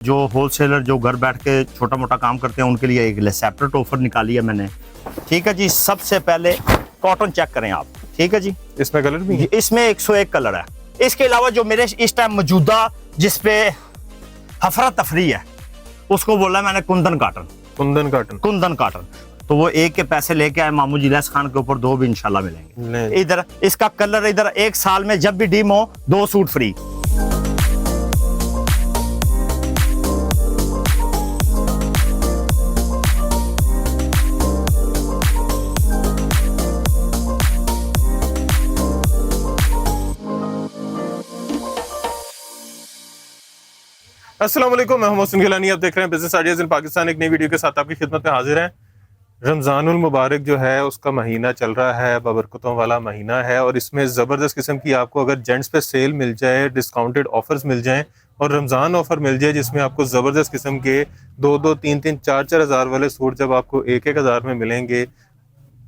जो होलसेलर जो घर बैठ के छोटा मोटा काम करते हैं उनके लिए एक सेपरेट ऑफर निकाली है मैंने। ठीक है जी, सबसे पहले कॉटन चेक करें आप। ठीक है जी, इसमें कलर भी है? इसमें 101 कलर है। इसके अलावा जो मेरे इस टाइम मौजूदा जिसपे हफरा तफरी है उसको बोला मैंने Kundan cotton. Kundan cotton, Kundan cotton. तो वो एक के पैसे लेके आए मामू जिलास खान के ऊपर, 2 भी इंशाल्लाह मिलेंगे। इधर इसका कलर, इधर 1 साल में जब भी डीम हो 2 सूट फ्री। अस्सलाम वालेकुम, मैं हूं मोहसिन गिलानी। आप देख रहे हैं बिजनेस आइडियाज इन पाकिस्तान। एक नई वीडियो के साथ आपकी खिदमत में हाजिर हैं। रमज़ानुल मुबारक जो है उसका महीना चल रहा है, बबरकतों वाला महीना है और इसमें ज़बरदस्त किस्म की आपको अगर जेंट्स पे सेल मिल जाए, डिस्काउंटेड ऑफर्स मिल जाएं और रमज़ान ऑफर मिल जाए जिसमें आपको ज़बरदस्त किस्म के 2-2, 3-3, 4-4 हज़ार वाले सूट जब आपको 1-1 हज़ार में मिलेंगे,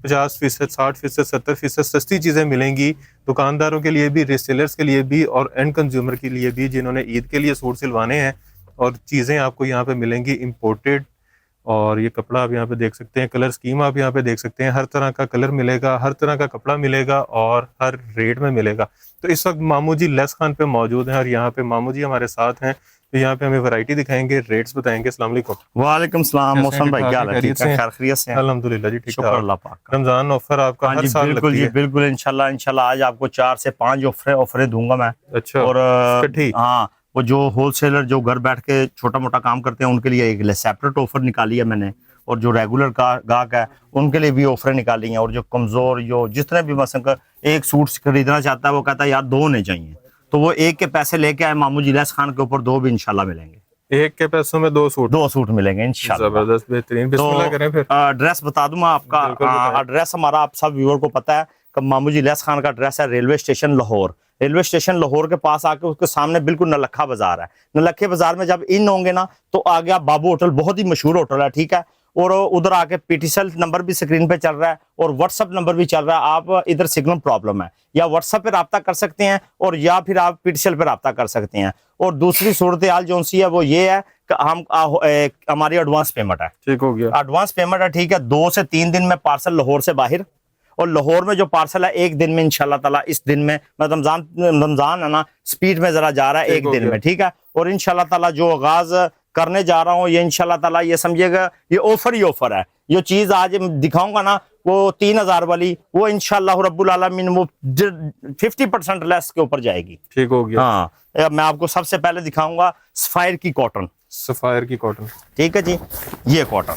50%, 60%, 70% सस्ती चीज़ें मिलेंगी। दुकानदारों के लिए भी, रीसेलर्स के लिए भी और एंड कंज्यूमर के लिए भी जिन्होंने ईद के लिए सूट सिलवाने हैं। और चीज़ें आपको यहाँ पे मिलेंगी इम्पोर्टेड। और ये कपड़ा आप यहाँ पे देख सकते हैं, कलर स्कीम आप यहाँ पे देख सकते हैं। हर तरह का कलर मिलेगा, हर तरह का कपड़ा मिलेगा और हर रेट में मिलेगा। तो इस वक्त मामू जी लेस खान पे मौजूद हैं और यहाँ पे मामू जी हमारे साथ हैं। तो यहाँ पे हमें वैरायटी दिखाएंगे, रेट्स बताएंगे। अस्सलाम वालेकुम। वालेकुम सलाम मौसम भाई, क्या हाल है? ठीक है, खैरियत से हैं? अल्हम्दुलिल्लाह जी, ठीक शुक्र अल्लाह पाक का। रमजान ऑफर आपका हर साल बिल्कुल लगती जी, है? बिल्कुल इंशाल्लाह आज आपको 4 से 5 ऑफरें दूंगा मैं। अच्छा, और इकट्ठी? हाँ, वो जो होलसेलर जो घर बैठ के छोटा मोटा काम करते हैं उनके लिए एक सेपरेट ऑफर निकाली है मैंने। और जो रेगुलर गाहक है उनके लिए भी ऑफरें निकाली हैं। और जो कमजोर, जो जितने भी मसलन एक सूट खरीदना चाहता है वो कहता है यार 2 नहीं चाहिए, तो वो 1 के पैसे लेके आए मामू जिलास खान के ऊपर, 2 भी इंशाल्लाह मिलेंगे। 1 के पैसों में 2 सूट? 2 सूट मिलेंगे इंशाल्लाह। जबरदस्त, बेहतरीन। बिस्मिल्लाह करें फिर। एड्रेस बता दूं मैं आपका। एड्रेस हमारा आप सब व्यूअर को पता है कि मामू जी इलियास खान का एड्रेस है railway station Lahore. Railway station Lahore के पास आके उसके सामने बिल्कुल नलखा बाजार है। नलखे बाजार में जब इन होंगे ना तो आगे आप बाबू होटल, बहुत ही मशहूर होटल है, ठीक है। और उधर आके पीटीसीएल नंबर भी स्क्रीन पे चल रहा है और व्हाट्सएप नंबर भी चल रहा है। आप इधर सिग्नल प्रॉब्लम है या व्हाट्सएप पे रब्ता कर सकते हैं और या फिर आप पीटीसीएल पे रब्ता कर सकते हैं। और दूसरी सूरत हाल जो सी है वो ये है कि हमारी एडवांस पेमेंट है। ठीक हो गया, एडवांस पेमेंट है, ठीक है। 2 से 3 दिन में पार्सल लाहौर से बाहर, और लाहौर में जो पार्सल है 1 दिन में इंशाल्लाह ताला। इस दिन में रमजान है ना, स्पीड में जरा जा रहा है, 1 दिन में, ठीक है। और इंशाल्लाह ताला जो आगाज करने जा रहा हूँ ये इंशाल्लाह ताला, ये समझिएगा ये ऑफर ही ऑफर है। ये चीज आज दिखाऊंगा ना वो 3000 वाली, वो इंशाल्लाह रब्बुल आलमीन वो 50% लेस के ऊपर जाएगी। ठीक हो गया। हाँ, मैं आपको सबसे पहले दिखाऊंगा सफायर की कॉटन। सफायर की कॉटन, ठीक है जी, ये कॉटन,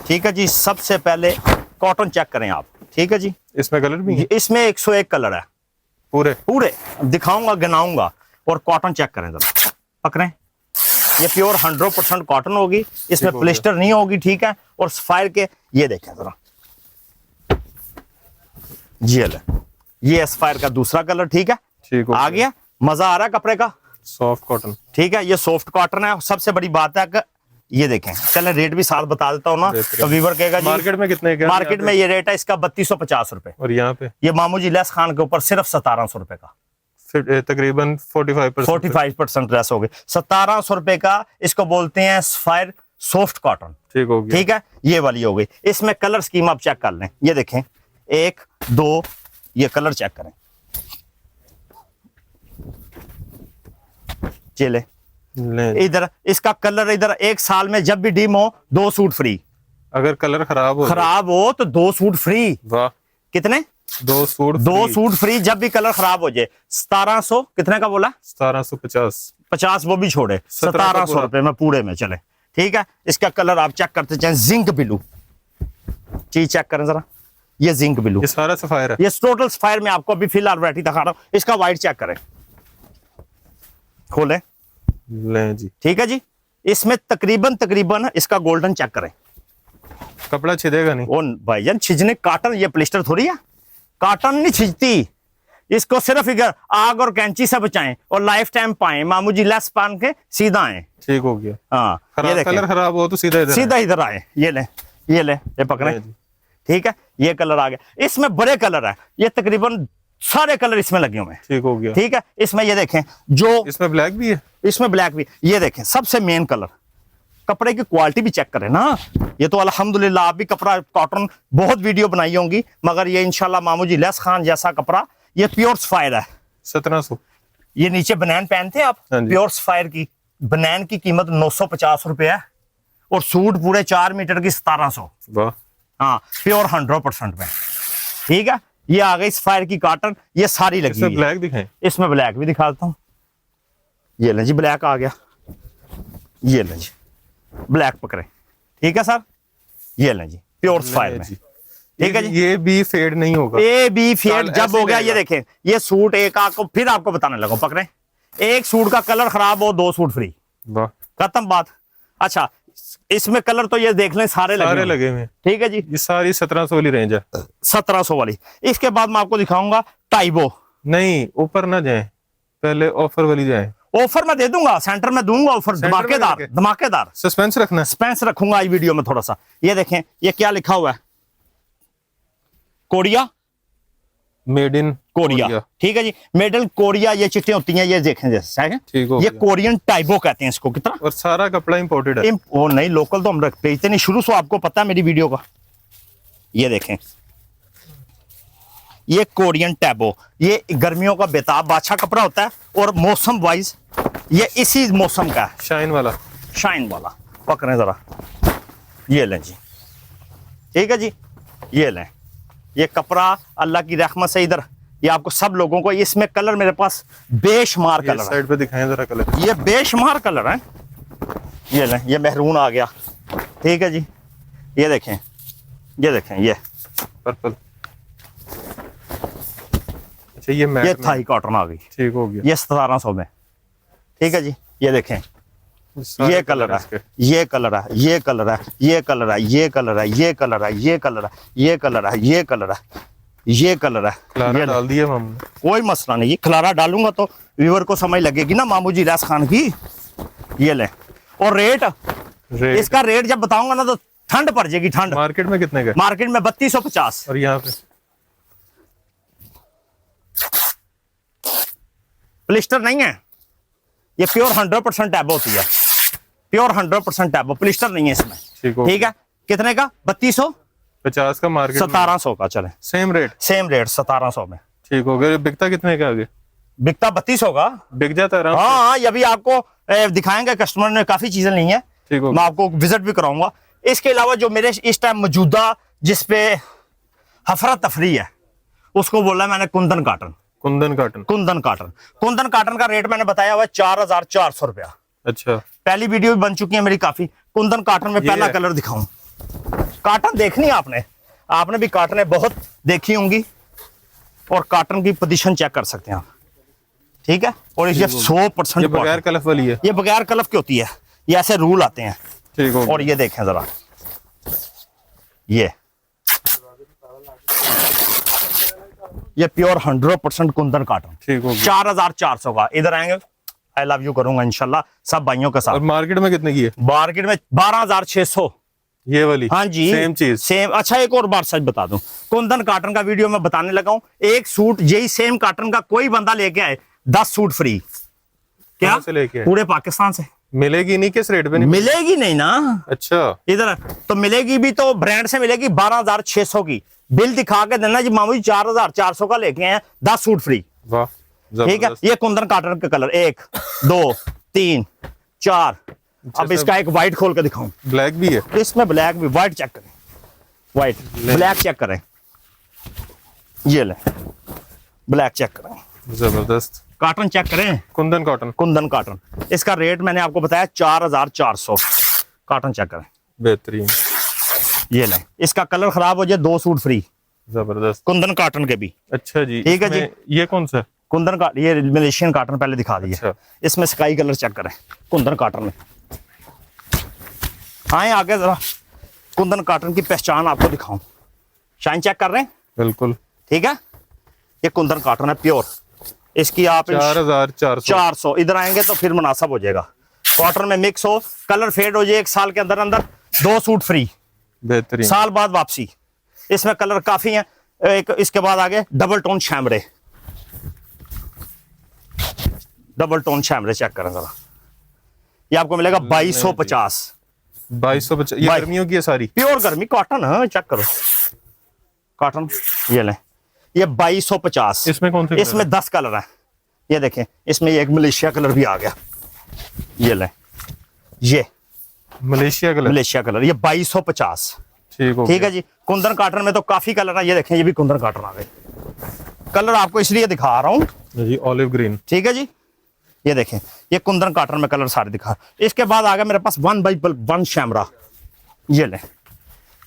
ठीक है जी। सबसे पहले कॉटन चेक करें आप, ठीक है जी। इसमें कलर भी है? इसमें 101 कलर है, पूरे दिखाऊंगा, गिनाऊंगा। और कॉटन चेक करें जरा, पकड़ें। ये प्योर 100% कॉटन होगी, इसमें प्लिस्टर नहीं होगी, ठीक है। और सफायर के ये देखें जरा, ये सफायर का दूसरा कलर, ठीक है। ठीक आ गया, मजा आ रहा है कपड़े का। सॉफ्ट कॉटन, ठीक है, ये सॉफ्ट कॉटन है। सबसे बड़ी बात है कि ये देखें, चलें रेट भी साथ बता देता हूँ ना, तो व्यूअर कहेगा मार्केट में कितने का? मार्केट में ये रेट है इसका 3250 रुपए। और यहाँ पे ये मामू जी इलियास खान के ऊपर सिर्फ 1700 रुपए का, तकरीबन 45% लेस हो गई। 1700 रुपए का इसको बोलते हैं सफायर सॉफ्ट कॉटन। ठीक हो गया, ठीक है, ये वाली हो गई। इसमें कलर स्कीम आप चेक कर लें, ये देखें 1, 2, ये कलर चेक करें। चले इधर इसका कलर, इधर 1 साल में जब भी डीम हो 2 सूट फ्री। अगर कलर खराब हो तो 2 सूट फ्री। वाह, कितने? 2 सूट फ्री जब भी कलर खराब हो जाए। 1700 कितने का बोला? 1750 वो भी छोड़े, 1700 रुपए में पूरे में चले, ठीक है। इसका कलर आप चेक करते चाहें, जिंक ब्लू चीज चेक करें जरा, ये जिंक ब्लू, ये सारा सफायर है। ये टोटल सफायर में आपको अभी फिलहाल वैरायटी दिखा रहा हूं। इसका व्हाइट चेक करें, खोले लें जी, ठीक है जी। इसमें तकरीबन इसका गोल्डन चेक करें, कपड़ा छिदेगा नहीं। वो भाईजान छिजने, काटन, ये प्लिस्टर थोड़ी है, काटन नहीं छिजती। इसको सिर्फ इधर आग और कैंची से बचाएं और लाइफ टाइम पाएं। मामू जी लेस पान के सीधा आए। ठीक हो गया। हाँ, कलर खराब हो तो सीधा इधर आए। ये ले, ये पकड़े, ठीक है। ये कलर आ गया। इसमें बड़े कलर है, ये तकरीबन सारे कलर इसमें लगे हुए हैं। ठीक हो गया। ठीक है, इसमें ये देखें जो इसमें ब्लैक भी है, इसमें ब्लैक भी, ये देखें सबसे मेन कलर, कपड़े की क्वालिटी भी चेक करें ना। ये तो अल्हम्दुलिल्लाह आप भी कपड़ा कॉटन बहुत वीडियो बनाई होंगी, मगर ये इंशाल्लाह मामू जी लेस खान जैसा कपड़ा, ये प्योर सफायर है। 1700। ये नीचे बनान पहनते हैं आप, हाँ जी। प्योर सफायर की बनान की कीमत 950 रुपए है, और सूट पूरे 4 मीटर की 1700। वाह। हाँ, प्योर 100% में। ठीक है, ये आ गई सफायर की कॉटन, ये सारी लगी इसमें हुई है। ब्लैक दिखाएं। इसमें ब्लैक भी दिखाता हूं, ये लें जी ब्लैक आ गया, ये लें जी ब्लैक पकड़े। ठीक है सर, ये लें जी प्योर सफायर में। ठीक है जी, ये भी फेड नहीं होगा। ए बी फेड साल जब ऐसे हो गया, ये रहेगा। देखें ये सूट एक आपको फिर आपको बताने लगा, पकड़े, एक सूट का कलर खराब हो 2 सूट फ्री, वाह। खत्म बात। अच्छा, इसमें कलर तो ये देख लें सारे सारे लगे लगे हुए हैं। ठीक है जी, ये सारी 1700 वाली रेंज है। 1700 वाली। इसके बाद मैं आपको दिखाऊंगा टाइबो। नहीं, ऊपर ना जाए, पहले ऑफर वाली जाए। ऑफर मैं दे दूंगा, सेंटर में दूंगा ऑफर, सेंटर में धमाकेदार लेके? धमाकेदार सस्पेंस रखना है। स्पेंस रखूंगा इस वीडियो में थोड़ा सा। ये देखें ये क्या लिखा हुआ है, कोरिया, मेड इन कोरिया। ठीक है जी, मेडल कोरिया, ये चिट्ठियां होती हैं, ये देखें जैसे है। ठीक हो ये गया। कोरियन टाइबो कहते हैं इसको। कितना और सारा कपड़ा इंपोर्टेड है। वो नहीं, लोकल तो हम बेचते नहीं शुरू से, आपको पता है मेरी वीडियो का। ये देखें ये कोरियन टैबो, ये गर्मियों का बेताब बादशाह कपड़ा होता है, और मौसम वाइज ये इसी मौसम का है, शाइन वाला। शाइन वाला। पकड़ें जरा, ये लें जी। ठीक है जी, ये लें, ये कपड़ा अल्लाह की रहमत से इधर ये आपको सब लोगों को, इसमें कलर मेरे पास बेशुमार ये कलर है, साइड पे दिखाएं जरा कलर। ये बेशुमार कलर है। ये लें, ये मेहरून आ गया। ठीक है जी, ये देखें, ये देखें, ये पर्पल। अच्छा, ये मैट ये में। थाई कॉटन आ गई, ठीक हो गया। ये 1700 में। ठीक है जी, ये देखें, सारे ये कलर इसके। है, ये कलर है, ये कलर है, ये कलर है, ये कलर है, ये कलर है, ये कलर है, ये कलर है, ये कलर है, ये कलर है। खलारा ये डाल दिया हमने। कोई मसला नहीं, ये खलारा डालूंगा तो व्यूअर को समझ लगेगी ना मामू जी रैस खान की। ये ले, और रेट रेट इसका रेट जब बताऊंगा ना तो ठंड पड़ जाएगी, ठंड। मार्केट में कितने का? मार्केट में 3250। और यहाँ पे प्लिस्टर नहीं है, ये प्योर 100% टैब होती है, प्योर 100% टैब, प्लिस्टर नहीं है इसमें। ठीक हो ठीक है, कितने का? 3200, 50 का मार्केट में। 1700 का। चले सेम रेट। सेम रेट 1700 में। ठीक हो गया। बिकता कितने का आगे? बिकता 3200 का। बिक जाता है आराम से? हाँ, ये भी आपको दिखाएंगे, कस्टमर ने काफी चीजें ली हैं, ठीक हो मैं गया। आपको विजिट भी कराऊंगा। इसके अलावा जो मेरे इस टाइम मौजूदा जिसपे हफरा तफरी है, उसको बोला मैंने Kundan cotton. Kundan cotton. Kundan cotton, Kundan cotton का रेट मैंने बताया हुआ है 4400 रुपया। अच्छा, पहली वीडियो भी बन चुकी है मेरी काफी। कुंदन काटन में ये पहला है। कलर दिखाऊं। काटन देखनी है आपने, आपने भी काटने बहुत देखी होंगी, और काटन की पोजीशन चेक कर सकते हैं आप। ठीक है, और ये 100% ये बगैर कॉटन। कलफ वाली है। ये बगैर कलफ की होती है, ये ऐसे रूल आते हैं। ठीक हो और गया। ये देखें जरा, ये प्योर 100% कुंदन काटन, ठीक हो गया। 4400 का। इधर आएंगे, आई लव यू करूंगा इंशाल्लाह सब भाइयों के और साथ। मार्केट में कितने की है मार्केट में 12600। ये वाली? हाँ जी, सेम चीज। सेम। अच्छा, एक और बात सच बता दूं, कुंदन काटन का वीडियो मैं बताने लगा हूं, एक सूट यही सेम काटन का कोई बंदा लेके आए 10 सूट फ्री। क्या? कहाँ से लेके आए? पूरे पाकिस्तान से। मिलेगी नहीं, किस रेट पे नहीं? मिलेगी नहीं ना, अच्छा, इधर तो मिलेगी भी, तो ब्रांड से मिलेगी 12600 की। बिल दिखा के देना जी मामू जी 4400 का लेके आए 10 सूट फ्री। वाह, ठीक है, जबरदस्त। ये कुंदन काटन के कलर 1 2 3 4। अब इसका एक व्हाइट खोल के दिखाऊं। ब्लैक भी है? इसमें ब्लैक भी, व्हाइट चेक करें, व्हाइट ब्लैक चेक करें, ये ले ब्लैक चेक करें, जबरदस्त। काटन चेक करें, कुंदन कॉटन। कुंदन काटन। इसका रेट मैंने आपको बताया 4400। काटन चेक करें, बेहतरीन, ये ले, इसका कलर खराब हो जाए 2 सूट फ्री, जबरदस्त। कुंदन काटन के भी। अच्छा जी, ठीक है जी। इसमें ये कौन सा है? कुंदन का, ये मलेशियन काटन पहले दिखा दिए। अच्छा। इसमें स्काई कलर चेक करें कुंदन काटन में। आए आगे जरा, कुंदन काटन की पहचान आपको दिखाऊं। शाइन चेक कर रहे हैं? बिल्कुल। ठीक है, ये कुंदन काटन है प्योर। इसकी आप 4400। 400। इधर आएंगे तो फिर मुनासिब हो जाएगा। कॉटन में मिक्स हो, कलर फेड हो जाए, 1 साल के अंदर अंदर 2 सूट फ्री, बेहतरीन। साल बाद वापसी। इसमें कलर काफी हैं। एक इसके बाद आगे double tone शैमरे, double tone शैमरे check करें जरा, ये आपको मिलेगा 2250। 2250, ये गर्मियों की है सारी, प्योर गर्मी कॉटन है, चेक करो कॉटन। ये लें, ये 2250। इसमें कौन से इसमें 10 कलर है, ये देखें, इसमें एक मलेशिया कलर भी आ गया। ये लें, ये मलेशिया कलर, ये 2250। ठीक है जी। कुंदन कॉटन में तो काफी कलर है, ये देखें, ये भी कुंदन कॉटन आ गए। कलर आपको इसलिए दिखा रहा हूँ जी, ऑलिव ग्रीन। ठीक है जी, ये देखें, ये कुंदन कॉटन में कलर सारे दिखा। इसके बाद आ गया मेरे पास 1x1 शैमरा। ये लें,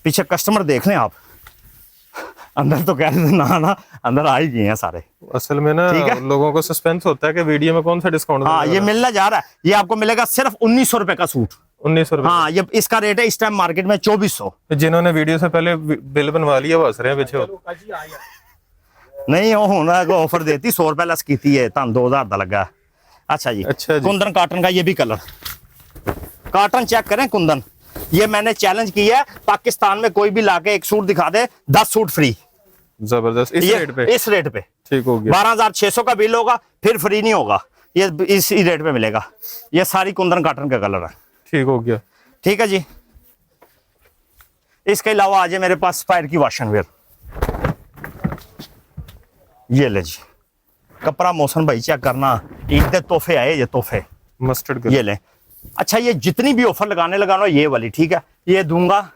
पीछे कस्टमर देख लें आप, अंदर तो कह रहे थे ना अंदर आ ही गए हैं सारे। असल में ना लोगों को सस्पेंस होता है कि वीडियो में कौन सा डिस्काउंट। हाँ, ये मिलने जा रहा है, ये आपको मिलेगा सिर्फ 1900 रुपए का सूट। 1900 रुपए। हाँ, ये इसका रेट है इस टाइम मार्केट में 2400। जिन्होंने वीडियो से पहले बिल बनवा लिया वो हंस रहे हैं पीछे। नहीं, वो होना ऑफर देती 100 रुपए लेस की है, तन 2000 का लगा। अच्छा जी, कुंदन कॉटन का ये भी कलर, कॉटन चेक करें कुंदन। ये मैंने चैलेंज किया है, पाकिस्तान में कोई भी लाके एक सूट दिखा दे 10 सूट फ्री। जबरदस्त, इस रेट पे ठीक हो गया। 12600 का बिल होगा, फिर फ्री नहीं होगा, ये इसी रेट पे मिलेगा। ये सारी कुंदन कॉटन का कलर है। ठीक हो गया। ठीक है जी। इसके अलावा आज है मेरे पास स्पायर की वाशन वेयर। ये ले जी, कपड़ा मौसम भाई चेक करना, ईद के तोहफे आए, ये तोहफे मस्टर्ड। ये ले। अच्छा, ये जितनी भी ऑफर लगाने लगाना ये वाली, ठीक है, ये दूंगा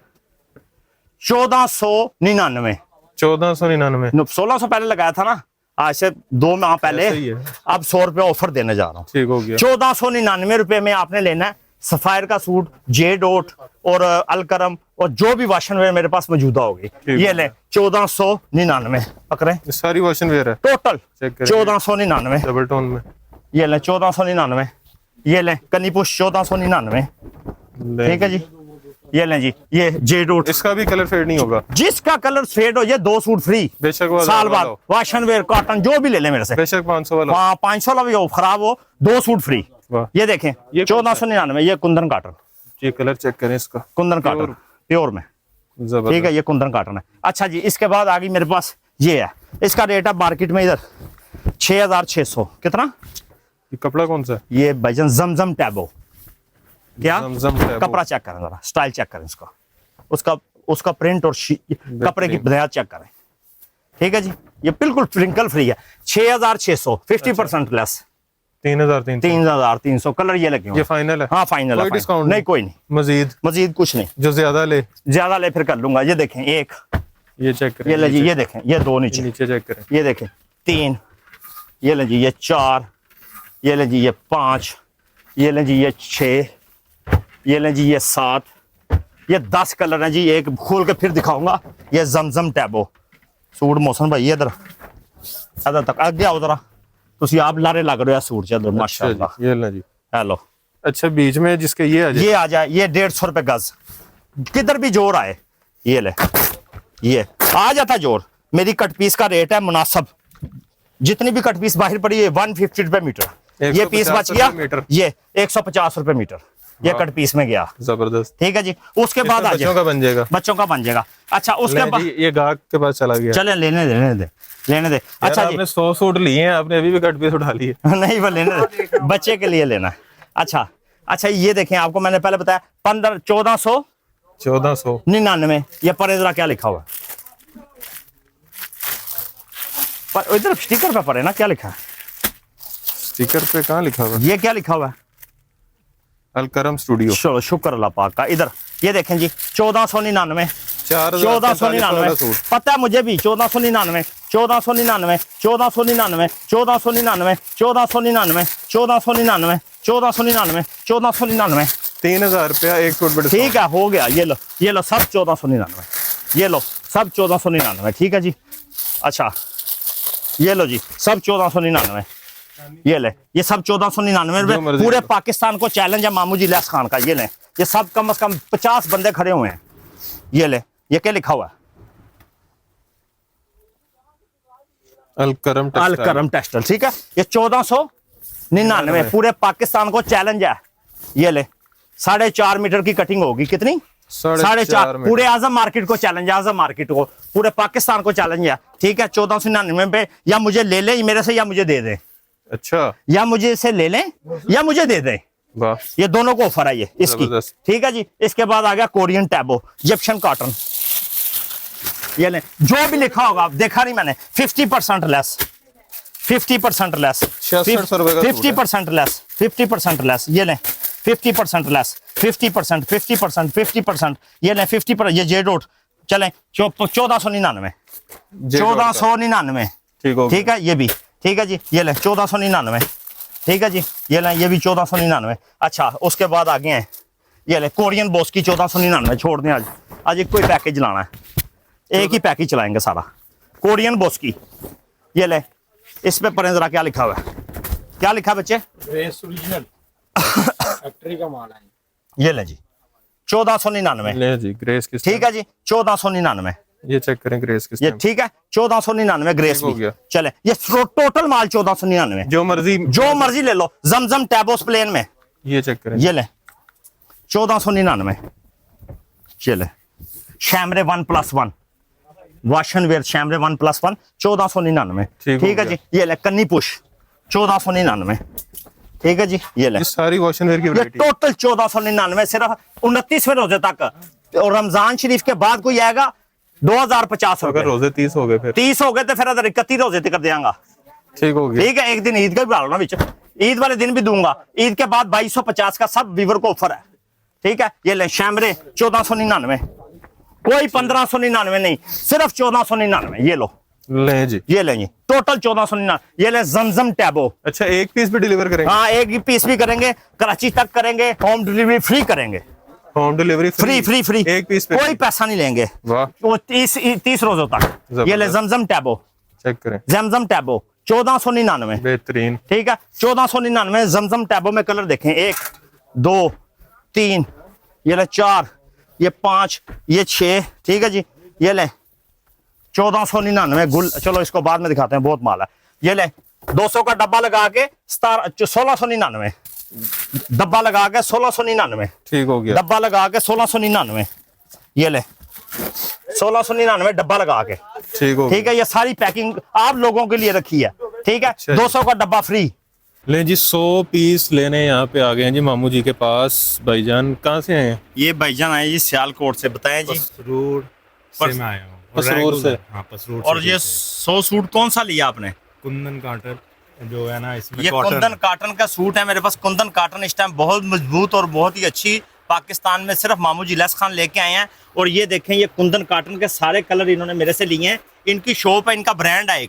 1499। 1499, 1600 पहले लगाया था ना, आज से 2 माह पहले। अब 100 रुपए ऑफर देने जा रहा हूँ। ठीक हो गया। 1499 रुपए में आपने लेना है सफायर का सूट, जे डॉट और अलकरम और जो भी वाशन वेयर मेरे पास मौजूदा होगी। ये ले 1499 पकड़े, सारी वाशन वेयर है टोटल 1499 डबल टोन में। ये ले 1499। ये ले कनीपुश 1499। ठीक है जी। ये लें जी, ये जे डॉट, इसका भी कलर फेड नहीं होगा। जिसका कलर फेड हो, ये 2 सूट फ्री बेशक साल बाद। वाशन वेयर कॉटन जो भी ले ले मेरे से, बेशक 500 वाला। हाँ, 500 वाला भी हो, खराब हो, 2 सूट फ्री। ये देखें, ये 1499, ये कुंदन कॉटन। ये कलर चेक करें इसका, कुंदन कॉटन प्योर में। ठीक है, ये कुंदन कॉटन है। अच्छा जी, इसके बाद आ गई मेरे पास ये है, इसका रेट है मार्केट में इधर 6600। कितना? ये कपड़ा कौन सा है? ये भाईजान जमजम टैबो। क्या कपड़ा चेक करें जरा, स्टाइल चेक करें इसका, उसका प्रिंट और कपड़े की बुनियाद चेक करें। ठीक है जी, ये बिल्कुल रिंकल फ्री है। 6600, 50% लेस, 3300। कलर ये लगे हुए। ये फाइनल है? हाँ फाइनल है, डिस्काउंट नहीं, कोई नहीं, मजीद कुछ नहीं। जो ज्यादा ले फिर कर लूंगा। ये देखें, एक ये चेक करें, ये ले जी, ये देखें, ये 2 नीचे चेक करें, ये देखें 3, ये ले जी, ये 4, ये ले जी, ये 5, ये ले जी, ये 6, ये ले जी, ये 7, ये 10 कलर हैं जी। एक खोल के फिर दिखाऊंगा। ये जमजम टैबो सूट मौसम भाई, इधर तक आगे आओ जरा, तुसी आप लारे लग रहे हो सूट च माशाल्लाह। ये ले जी, हेलो। अच्छा, बीच में जिसके ये आ जाए, ये 150 रुपए गज, किधर भी जोर आए। ये ले, ये आ जाता जोर। मेरी कट पीस का रेट है मुनासिब, जितनी भी कट पीस बाहर पड़ी है 150 रुपए मीटर। ये पीस बच गया, ये 150 रुपए मीटर, ये कट पीस में गया। जबरदस्त। ठीक है जी। उसके बाद आ बच्चों का बन जाएगा, बच्चों का बन जाएगा। अच्छा, उसके बाद ये गाहक के पास चला गया। चले, लेने दे। अच्छा जी, आपने 100 सूट लिए हैं, आपने अभी भी कट पीस उठा लिए। नहीं, वो लेने दे, बच्चे के लिए लेना है। अच्छा, ये देखें, आपको मैंने पहले बताया 1499। ये पर जरा क्या लिखा हुआ है, पर इधर स्टिकर पे पड़े ना, क्या लिखा है स्टिकर पे? कहाँ लिखा हुआ है? ये क्या लिखा हुआ है? अलकरम स्टूडियो। शुक्र अल्लाह पाक का। इधर ये देखें जी, 1499, 1499। पता है मुझे भी, 1499, 1499, 1499, 1499, 1499, 1499, 1499, 1499, 3000 रुपया एक सूट पे। ठीक है, हो गया। ये लो सब 1499, ये लो सब 1499। ठीक है जी। अच्छा, ये लो जी, सब 1499। ये ले, ये सब 1499 रुपए। पूरे पाकिस्तान को चैलेंज है मामू जी लैस खान का। ये ले, ये सब कम से कम 50 बंदे खड़े हुए हैं। ये ले, ये क्या लिखा हुआ है? अलकरम टेक्सटाइल। ठीक है, ये 1499, पूरे पाकिस्तान को चैलेंज है। ये ले, 4.5 मीटर की कटिंग होगी। कितनी? 4.5। पूरे आजम मार्केट को चैलेंज है, आजम मार्केट को, पूरे पाकिस्तान को चैलेंज है। ठीक है, 1499 पे या मुझे ले ले मेरे से या मुझे दे दे। अच्छा, या मुझे इसे ले लें या मुझे दे दें, वाह, ये दोनों को ऑफर है ये इसकी। जबरदस्त। ठीक है जी। इसके बाद आ गया कोरियन टैबो इजिप्शियन कॉटन, ये लें, जो भी लिखा होगा देखा नहीं मैंने, 50% लेस, 50% लेस, 6600 रुपए का 50% लेस, 50% लेस, ये लें 50% लेस, 50%, 50%, 50%, ये लें 50%, ये जे डॉट चलें 1499, 1499, ठीक हो ठीक है ये भी, ठीक है जी, ये लें 1499, ठीक है जी, ये लें ये भी 1499। अच्छा उसके बाद आगे हैं, ये लें कोरियन बॉस की 1499, छोड़ दें आज, आज एक कोई पैकेज लाना है, एक ही पैकेज चलाएंगे सारा, कोरियन बॉस की, ये ले, इस पे पढ़ें जरा क्या लिखा हुआ है, क्या लिखा है बच्चे, ओरिजिनल फैक्ट्री का माल है। ये ले जी 1499, ले जी ग्रेस किस ठीक है जी 1499, ये चेक करें ग्रेस किस ये ठीक है 1499 ग्रेस ठीक हो भी गया। चले, ये टोटल माल 1499, जो मर्जी ले लो, जमजम टैबोस प्लेन में, ये चेक करें, ये ले 1499, चले शैमरे 1+1 वाशन वेयर, शैमरे 1+1 1499, ठीक हो ठीक है गया। जी, ये ले कन्नी पुश 1499, ठीक है जी, ये ले, ये सारी वॉशन वेयर की ये वैरायटी टोटल 1499, सिर्फ 29वें रोजे तक, और रमजान शरीफ के बाद कोई आएगा 2050 अगर रुपए, रोजे 30 हो गए फिर 30 हो गए तो फिर अगर 31 रोजे तक कर देंगा, ठीक हो गया। ठीक है, एक दिन ईद का भी डालो ना बीच, ईद वाले दिन भी दूंगा, ईद के बाद 2250 का सब वीवर को ऑफर है, ठीक है, ये ले शैमरे 1499, कोई 1599 नहीं, सिर्फ 1499, ये लो, ले जी, ये लेंगे टोटल 1499, ये ले जमजम टैबो, अच्छा एक पीस भी डिलीवर करेंगे, हाँ एक ही पीस भी करेंगे, कराची तक करेंगे, होम डिलीवरी फ्री करेंगे, home delivery free free free, एक पीस पे कोई पैसा नहीं लेंगे, वाह, वो 30 रोजों तक, ये ले जमजम टैबो, चेक करें, जमजम टैबो 1499, बेहतरीन, ठीक है 1499 जमजम टैबो में कलर देखें, 1 2 3, ये ले 4, ये 5, ये 6, ठीक है जी, ये ले 1499 गुल, चलो इसको बाद में दिखाते हैं, बहुत माल है, ये ले 200 का डब्बा लगा के 1699, डब्बा लगा के 1699, ठीक हो गया, डब्बा लगा के 1699, ये ले 1699 डब्बा लगा के, ठीक हो ठीक है, ये सारी पैकिंग आप लोगों के लिए रखी है, ठीक है, अच्छा। 200 का डब्बा फ्री। ले जी 100 पीस लेने यहाँ पे आ गए हैं जी मामू जी के पास। भाईजान कहाँ से आए हैं? ये भाईजान आए जी सियालकोट से, बताएं जी, पसरूर से मैं आया हूँ। पसरूर से? हाँ पसरूर और से ये से। 100 सूट कौन सा लिया आपने? कुंदन काटर जो है ना, इसमें ये कॉटन कुंदन काटन का सूट है मेरे पास, कुंदन काटन इस टाइम बहुत मजबूत और बहुत ही अच्छी पाकिस्तान में सिर्फ मामू जिलास खान लेके आए हैं। और ये देखें, ये कुंदन काटन के सारे कलर इन्होंने मेरे से लिए हैं। इनकी शॉप है, इनका ब्रांड है,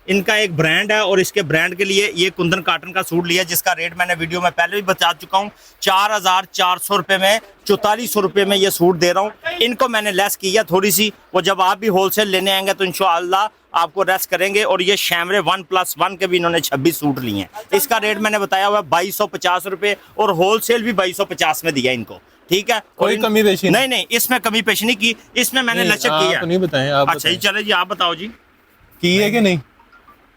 इनका एक ब्रांड है, और इसके ब्रांड के लिए ये कुंदन काटन का सूट लिया, जिसका रेट मैंने वीडियो में पहले भी बता चुका हूँ। 4400 रुपये में 4400 रुपये में ये सूट दे रहा हूँ। इनको मैंने लेस किया थोड़ी सी, वो जब आप भी होलसेल लेने आएंगे तो इंशाअल्लाह आपको लेस करेंगे। और ये शैमरे 1+1 के भी इन्होंने 26 सूट लिए हैं। इसका रेट मैंने बताया हुआ है 2250 रुपये, और होलसेल भी 2250 में दिया इनको, ठीक है। कोई कमी पेशी नहीं, नहीं, इसमें कमी पेशी नहीं की, इसमें मैंने लचक की है। नहीं बताएं आप। अच्छा जी, चले जी, आप बताओ जी। की है कि नहीं?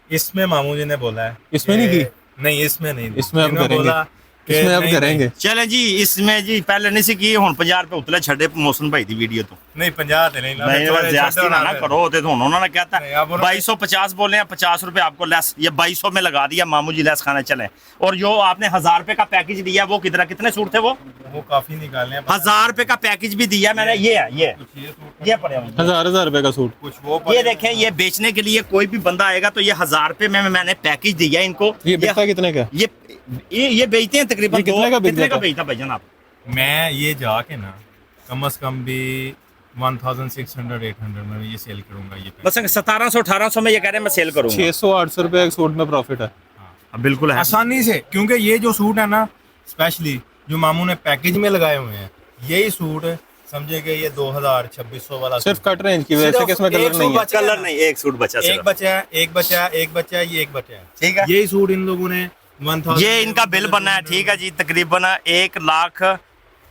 इसमें मामू जी ने बोला है, इसमें नहीं की? नहीं, इसमें नहीं, इसमें अब इन्होंने करेंगे। बोला कि इसमें अब नहीं, करेंगे। चले जी, इसमें जी पहले नहीं सी की, हुन 50 रुपए उतले छड़े मोहसिन भाई दी वीडियो तो नहीं 50 ते नहीं नहीं, ज्यादती ना करो, ते तो उन्होंने कहता नहीं, है अब उन्होंने- 2250 बोले हैं, 50 रुपए आपको लेस, ये 2200 में लगा दिया मामू जी लेस खाने चले। और जो आपने 1000 रुपए का पैकेज दिया, वो कितने सूट थे वो? वो काफी निकालने हैं। 1000 रुपए का पैकेज भी दिया मैंने। ये है, ये सूट ये पड़े हुए हैं। 1000 रुपए का सूट। कुछ वो ये देखें, ये बेचने के लिए कोई भी बंदा आएगा तो ये 1000 रुपए में मैंने पैकेज दिया इनको। ये बिकता कितने का? ये बेचते हैं तकरीबन ये कितने का बिक कितने का जाता? बेचता भाईजान आप? मैं ये जाके ना कम से कम भी 1600-800 में ये सेल करूंगा। ये बस 1700-1800 में ये कह रहे हैं मैं सेल करूंगा। 600-800 रुपए एक सूट में प्रॉफिट है। बिल्कुल है, आसानी से, क्योंकि ये जो सूट है ना, स्पेशली जो मामू ने पैकेज में लगाए हुए हैं, यही सूट समझे कि ये 2000-2600 वाला सिर्फ कट रेंज की वजह से, किसमें कलर नहीं है। कलर नहीं, एक सूट बचा एक सिर्फ। बचा है, एक बचा है, एक बचा है, ये एक बचा है। ठीक है, यही सूट इन लोगों ने 1000 ये इनका बिल बना है, ठीक है जी, तकरीबन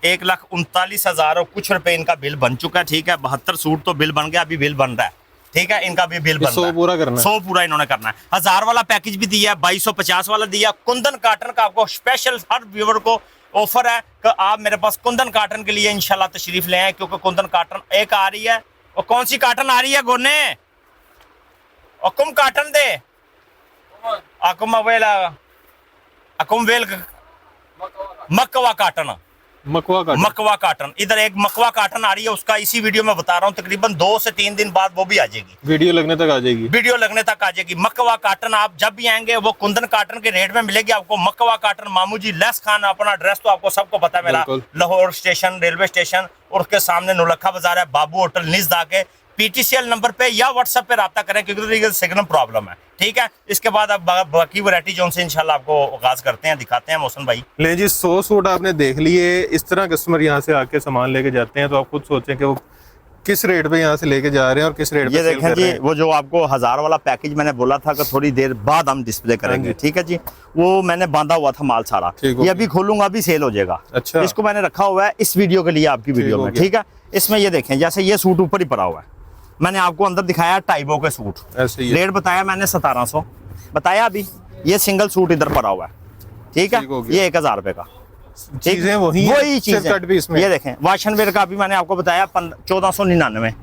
1,39,000 और कुछ रुपए इनका बिल बन चुका है, ठीक है। 72 सूट तो बिल बन गया, अभी बिल बन रहा है, ठीक है। इनका भी बिल बन रहा 100 है, पूरा करना है। 100 पूरा इन्होंने करना है। 1000 वाला पैकेज भी दिया है, 2250 वाला दिया। कुंदन काटन का आपको स्पेशल हर व्यूअर को ऑफर है कि आप मेरे पास कुंदन काटन के लिए इंशाल्लाह तशरीफ ले आए, क्योंकि कुंदन काटन एक आ रही है। और कौन सी काटन आ रही है गोने? और कुम काटन दे मकवा काटन, मकवा का मकवा काटन। इधर एक मकवा काटन आ रही है, उसका इसी वीडियो में बता रहा हूँ, तकरीबन 2 से 3 दिन बाद वो भी आ जाएगी, वीडियो लगने तक आ जाएगी। वीडियो लगने तक आ जाएगी। मकवा काटन आप जब भी आएंगे वो कुंदन काटन के रेट में मिलेगी आपको। मकवा काटन, मामू जी लेस खान, अपना एड्रेस तो आपको सबको पता है मेरा, बिल्कुल। लाहौर स्टेशन, रेलवे स्टेशन, और उसके सामने नौलखा बाजार है, बाबू होटल निजदा के। PTCL नंबर पे या व्हाट्सएप पे रब्ता करें क्योंकि सिग्नल प्रॉब्लम है, ठीक है। इसके बाद अब बाकी वैरायटी जो उनसे इंशाल्लाह आपको आगाज करते हैं, दिखाते हैं मोहसिन भाई। ले जी 100 सूट आपने देख लिए। इस तरह कस्टमर यहाँ से आके सामान लेके जाते हैं तो आप खुद सोचें कि वो किस रेट पे यहाँ से लेके जा रहे हैं और किस रेट पे ये सेल देखें कर रहे जी, हैं। वो जो आपको 1000 वाला पैकेज मैंने बोला था कि थोड़ी देर बाद हम डिस्प्ले करेंगे, हाँ जी। ठीक है जी। वो मैंने बांधा हुआ था माल सारा, ठीक हो ये गया। अभी खोलूंगा, अभी सेल हो जाएगा। अच्छा। इसको मैंने रखा हुआ है इस वीडियो के लिए, आपकी वीडियो हो में, गया। ठीक है। इसमें ये देखें, जैसे ये सूट ऊपर ही पड़ा हुआ है, मैंने आपको अंदर दिखाया टाइबो के सूट, ऐसे ही है। रेट बताया मैंने 1700 बताया। अभी ये सिंगल सूट इधर पड़ा हुआ है, ठीक है। ठीक हो गया। ये 1000 रुपए का, ठीक। चीजें वही हैं, वही सिर्फ चीज कट भी इसमें। ये देखें, वाशन वेयर का अभी मैंने आपको बताया 1499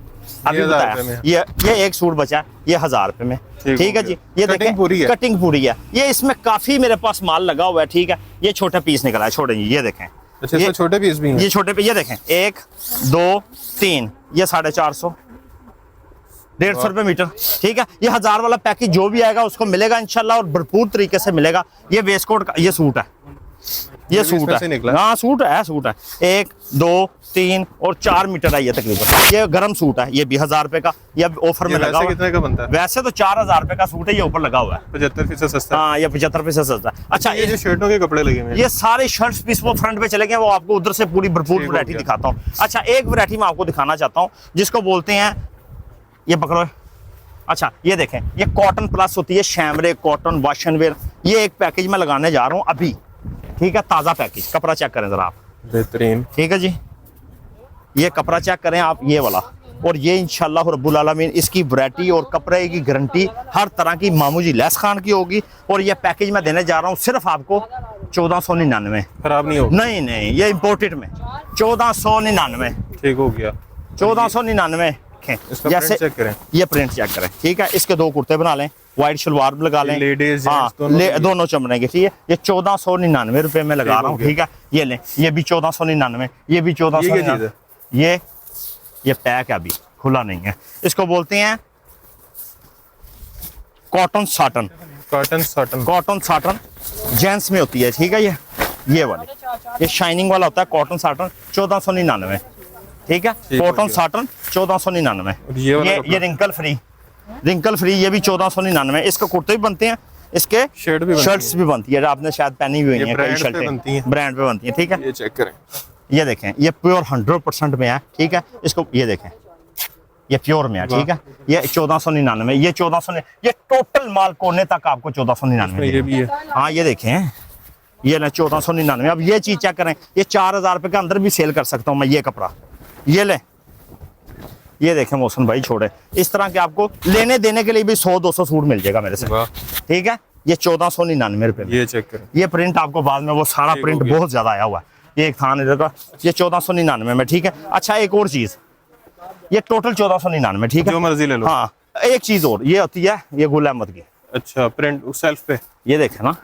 अभी ये 1000 बताया। रुपए में। ये एक सूट बचा, ये 1000 रुपए में, ठीक है हो जी। गया। ये कटिंग देखें, पूरी है। कटिंग पूरी है। ये इसमें काफी मेरे पास माल लगा हुआ है, ठीक है। ये छोटा पीस निकला है, छोटे जी, ये देखें। अच्छा, इसमें छोटे पीस भी हैं। ये छोटे पे, ये देखें, 1 2 3, ये 450, 150 रुपए मीटर, ठीक है। ये 1000 वाला पैकेज जो भी आएगा उसको मिलेगा इंशाल्लाह, और भरपूर तरीके से मिलेगा। ये वेस्ट कोट का ये सूट है, ये भी सूट इसमें से है, निकला? हाँ सूट है, सूट है। 1 2 3 और 4 मीटर है ये तकरीबन। ये गर्म सूट है, ये भी 1000 रुपए का, ये अब ऑफर में ये लगा वैसे हुआ है। कितने का बनता है? वैसे तो 4000 रुपए का सूट है, ये ऊपर लगा हुआ है। 75% सस्ता। हाँ, ये 75 पैसे सस्ता है। अच्छा, ये जो शर्टों के कपड़े लगे हुए हैं, ये सारे शर्ट्स पीस वो फ्रंट पे चले गए, वो आपको उधर से पूरी भरपूर ठीक हो वैरायटी गया। दिखाता हूँ। अच्छा, एक वैरायटी मैं आपको दिखाना चाहता हूँ जिसको बोलते हैं, ये पकड़ो। अच्छा, ये देखें, ये कॉटन प्लस होती है, शैमरे कॉटन वाशन वेयर। ये एक पैकेज में लगाने जा रहा हूँ अभी, ठीक है। ताज़ा पैकेज, कपड़ा चेक करें जरा आप, बेहतरीन। ठीक है जी। ये कपड़ा चेक करें आप, ये वाला, और ये इंशाल्लाह रब्बुल आलमीन इसकी वैरायटी और कपड़े की गारंटी हर तरह की मामू जी लेस खान की होगी। और ये पैकेज मैं देने जा रहा हूँ सिर्फ आपको 1499। खराब नहीं होगा। नहीं नहीं, ये इम्पोर्टेड में 1499, ठीक हो गया। 1499। इसका जैसे प्रिंट चेक करें। ये प्रिंट चेक करें, ठीक है। इसके 2 कुर्ते बना लें, व्हाइट शलवार भी लगा लें, लेडीज हाँ, दोनों चमड़े के, ठीक है। ये 1499 रुपए में लगा ठीक रहा हो हूँ, ठीक है। ये लें, ये भी 1499, ये भी 1499। ये पैक है, अभी खुला नहीं है। इसको बोलते हैं cotton satin, cotton satin. Cotton satin gents में होती है, ठीक है। ये वाली, ये शाइनिंग वाला होता है कॉटन साटन, 1499, ठीक है। ठीक हो कॉटन गया। साटन 1499। और ये वाला कपड़ा? ये रिंकल फ्री, रिंकल फ्री, ये भी 1499। इसके कुर्ते भी बनते हैं, इसके शर्ट भी बनती शर्ट्स भी बनती है, आपने शायद पहनी हुई ये है, कई ब्रांड पे शर्टें बनती हैं। ब्रांड पे बनती है, ठीक है। ये चेक करें। ये देखें, ये प्योर 100% में है, ठीक है। इसको ये देखें, ये प्योर में है, ठीक है। ये 1499, ये 1400, ये टोटल माल कोने तक आपको 1499। ये भी है। हाँ, ये देखें, ये ना 1499। अब ये चीज चेक करें, ये 4000 रुपए के अंदर भी सेल कर सकता हूँ मैं ये कपड़ा। ये लें, ये देखें मोहसिन भाई, छोड़े इस तरह के आपको लेने देने के लिए भी 100-200 सूट मिल जाएगा मेरे से, वाह। ठीक है। ये 1499 रुपए में। ये चेक करें। ये प्रिंट आपको बाद में वो सारा ठीक प्रिंट हो गया। बहुत ज्यादा आया हुआ है। ये एक थान इधर का, ये 1499 में, ठीक है। अच्छा, एक और चीज, ये टोटल 1499, ठीक है। जो मर्जी ले लो। हाँ, एक चीज और, ये होती है ये गुल अहमद की, अच्छा, प्रिंट सेल्फ पे। ये देखें ना,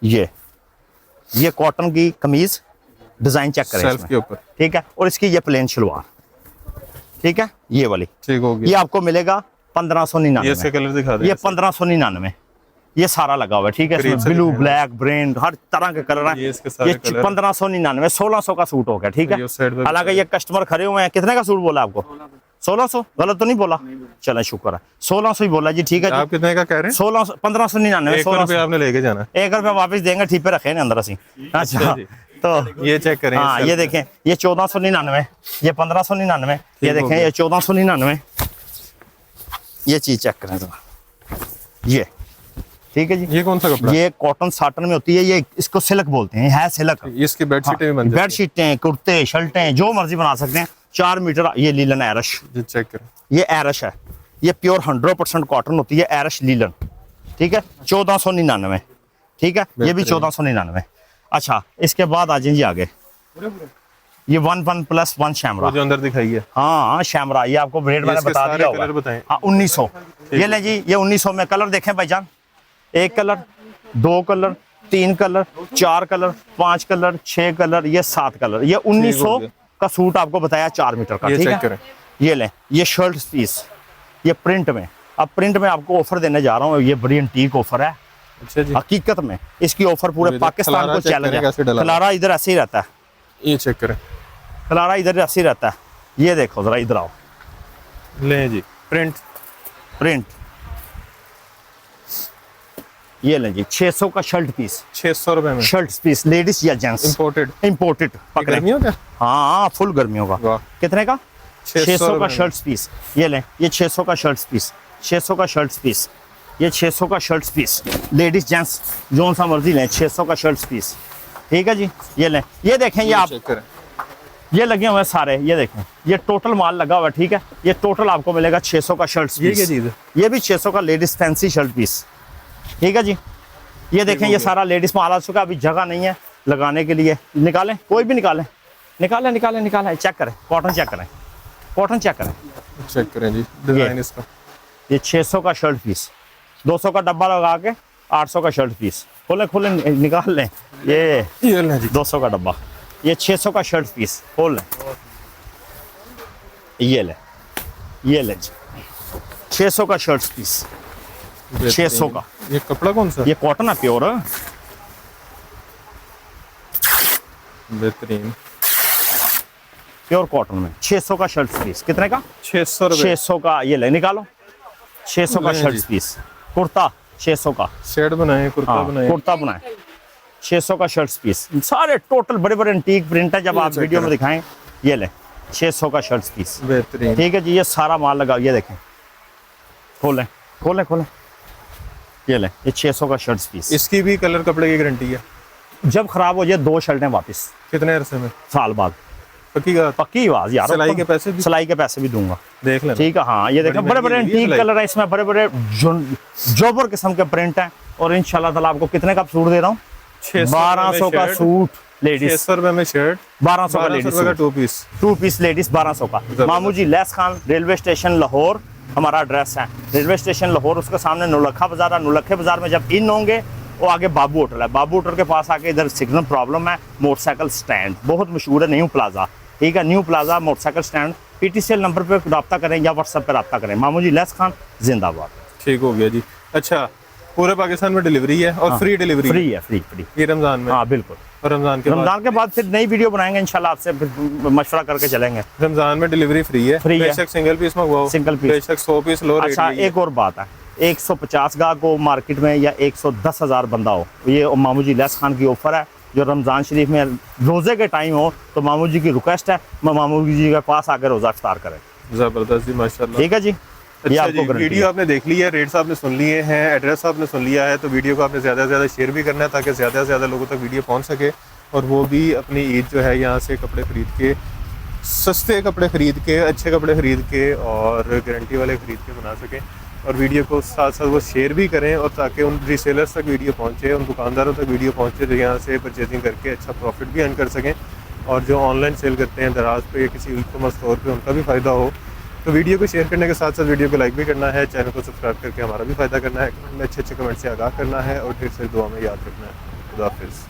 ये कॉटन की कमीज, डिजाइन चेक करें सेल्फ इसमें, के ऊपर। ठीक है। और इसकी ये प्लेन शलवार, ठीक है, ये वाली, ठीक हो ये गया। आपको मिलेगा ये 1599। इसके कलर दिखा दे। ये 1599, ये सारा लगा हुआ है, ठीक है। करीब इसमें से ब्लू, दिखाएं। ब्लैक, ब्रेन, हर तरह के कलर ये हैं। इसके सारे ये कलर। 1599, 1600 का सूट हो गया, ठीक ये है। उस साइड पे हालांकि ये कस्टमर खड़े हुए हैं, कितने का सूट बोला आपको? 1600, गलत तो नहीं बोला? चले, शुक्र है, 1600 ही बोला जी, ठीक है आप जी। कितने का कह रहे हैं? 1600, 1599, 1 रुपये 1600, आपने लेके जाना। 1 रुपया वापस देंगे, ठीक पे रखे अंदर असी। अच्छा, जी। तो ये चेक करें। हाँ, ये देखें, ये 1499, ये 1599, ये ठीक हो देखें, गया। ये 1499। ये चीज चेक करें जरा, ये ठीक है जी। ये कौन सा कपड़ा? ये कॉटन साटन में होती है, ये इसको सिल्क बोलते हैं, है सिल्क। इसकी बेडशीटें भी बन जाती हैं। बेडशीटें, कुर्ते, शर्टें, जो मर्जी बना सकते हैं। 4 मीटर, ये लीलन एरश, ये चेक करें। ये एरश है, ये प्योर 100% कॉटन होती है, एरश लीलन, ठीक है। 1499, ठीक है। ये भी बेहतरीन। 1499। अच्छा, इसके बाद आ जाइए आगे, ये 1+1 शैमरा। वो जो अंदर दिखाई है, हाँ शैमरा, ये आपको रेट मैंने इसके बता सारे दिया कलर होगा। बताएं। हाँ 1900। ये ले जी, ये 1900 में कलर देखें भाईजान, 1 colour, 2 colour, 3 colour, 4 colour, 5 colour, 6 colour, ये 7 कलर। ये 1900 का सूट आपको बताया 4 मीटर का, ये ठीक चेक है। करें। ये लें, ये शर्ट पीस, ये प्रिंट में। अब प्रिंट में आपको ऑफर देने जा रहा हूँ, ये बड़ी एंटीक ऑफर है अच्छा जी, हकीकत में। इसकी ऑफर पूरे इधर पाकिस्तान खलारा को चेक चैलेंज करें है। कैसे डला हुआ है। खलारा इधर ऐसे ही रहता है, ये चेक करें। खलारा इधर ऐसे ही रहता है। ये देखो जरा, इधर आओ, लें जी, प्रिंट प्रिंट। ये लें जी, 600 का शर्ट पीस, 600 रुपए में, शर्ट पीस लेडीज या जेंट्स, इम्पोर्टेड। इंपोर्टेड पकड़े। गर्मियों का, हाँ फुल गर्मियों का। वाह, कितने का? 600 का रुपए में। Shirt piece. ये लें, ये 600 का शर्ट पीस, 600 का शर्ट पीस, ये 600 का शर्ट पीस, लेडीज जेंट्स जो सा मर्जी लें, 600 का शर्ट पीस, ठीक है जी। ये लें, ये देखें, ये आप चेक करें। ये लगे हुए हैं सारे, ये देखें, ये टोटल माल लगा हुआ है, ठीक है। ये टोटल आपको मिलेगा 600 का शर्ट ये पीस। क्या चीज़ है? ये भी 600 का लेडीज फैंसी शर्ट पीस, ठीक है जी। ये देखें, ये सारा लेडीज माल आ चुका है, अभी जगह नहीं है लगाने के लिए। निकालें, कोई भी निकालें, निकालें निकालें निकालें, चेक करें, कॉटन चेक करें, कॉटन चेक करें। चेक करें जी, डिजाइन इसका। ये 600 का शर्ट पीस, 200 का डब्बा लगा के 800 का शर्ट पीस। खोलें खोलें, निकाल लें। ये लें जी, 200 का डब्बा, ये 600 का शर्ट पीस, खोल लें। ये ले, ये ले जी, 600 का शर्ट पीस, 600 का। ये कपड़ा कौन सा? ये कॉटन है, प्योर है, बेहतरीन, प्योर कॉटन में। 600 का शर्ट पीस, कितने का? 600 रुपए। 600 का। ये ले, निकालो, 600 का ले जी। Shirt piece. कुर्ता 600 का, शर्ट बनाए, कुर्ता हाँ बनाए, कुर्ता बनाए, 600 का शर्ट पीस। सारे टोटल बड़े बड़े एंटीक प्रिंट है, जब ये आप चेक वीडियो में करें। दिखाएं। ये ले, 600 का शर्ट पीस, बेहतरीन। ठीक है जी। ये सारा माल लगा, ये देखें, खोलें खोलें खोलें। ये ले, ये 600 का शर्ट पीस। इसकी भी कलर कपड़े की गारंटी है? जब खराब हो जाए 2 शर्टें वापस, कितने अरसे में? साल बाद। पक्की बात? पक्की आवाज यार, सिलाई के पैसे भी? सिलाई के पैसे भी दूंगा, देख लेना। ठीक है। हाँ ये देखें, बड़ी बड़े बड़े महंगी है एंटीक सिलाई। कलर है इसमें, बड़े बड़े जोबर किस्म के प्रिंट हैं। और इंशाल्लाह ताला आपको कितने का सूट दे रहा हूँ? 1200 का सूट लेडीज, 600 रुपए में शर्ट, 1200 का 1200 लेडीज रुपए का सूट। 2 पीस। 2 पीस लेडीज 1200 का। मामू जी lace Khan, railway station Lahore हमारा एड्रेस है। रेलवे स्टेशन लाहौर, उसके सामने नौलखा बाजार है। नौलखे बाजार में जब इन होंगे, वो आगे बाबू होटल है। बाबू होटल के पास आके इधर सिग्नल प्रॉब्लम है, मोटरसाइकिल स्टैंड बहुत मशहूर है, न्यू प्लाजा, ठीक है। New plaza motorcycle stand. PTCL number पे रब्ता करें या व्हाट्सएप पे रब्ता करें। मामू जी लैस खान जिंदाबाद। ठीक हो गया जी। अच्छा, पूरे पाकिस्तान में डिलीवरी है और फ्री डिलीवरी? फ्री है, फ्री फ्री। ये रमजान में? हाँ बिल्कुल। और रमजान के बाद? रमजान के बाद फिर नई वीडियो बनाएंगे इंशाल्लाह, आपसे फिर मशवरा करके चलेंगे। रमजान में डिलीवरी फ्री है? फ्री है। बेशक सिंगल पीस मंगवाओ, सिंगल पीस, बेशक 100 पीस लो। अच्छा एक और बात है, 150 गाह को मार्केट में या 110,000 बंदा हो, ये मामू जी लैस खान की ऑफर है। जो रमज़ान शरीफ में रोज़े के टाइम हो, तो मामू जी की रिक्वेस्ट है, मैं मामू जी के पास आकर रोज़ा इफ्तार करें। जबरदस्त जी, माशाल्लाह। ठीक है जी। ये अच्छा आपको जी, गारंटी वीडियो है। आपने देख ली है, रेट्स आपने सुन लिए हैं, एड्रेस आपने सुन लिया है, तो वीडियो को आपने ज़्यादा से ज़्यादा शेयर भी करना है ताकि ज़्यादा से ज़्यादा लोगों तक वीडियो पहुंच सके और वो भी अपनी ईद जो है यहाँ से कपड़े ख़रीद के, सस्ते कपड़े ख़रीद के, अच्छे कपड़े ख़रीद के और गारंटी वाले ख़रीद के बना सकें। और वीडियो को साथ साथ वो शेयर भी करें, और ताकि उन रीसेलर्स तक वीडियो पहुँचे, उन दुकानदारों तक वीडियो पहुँचे जो यहाँ से परचेजिंग करके अच्छा प्रॉफिट भी अर्न कर सकें, और जो ऑनलाइन सेल करते हैं दराज पे या किसी ई कॉमर्स स्टोर पे, उनका भी फ़ायदा हो। तो वीडियो को शेयर करने के साथ साथ वीडियो को लाइक भी करना है, चैनल को सब्सक्राइब करके हमारा भी फ़ायदा करना है, कमेंट में अच्छे अच्छे कमेंट से आगाह करना है और ढेर सारी दुआ में याद रखना है। खुदा हाफिज़।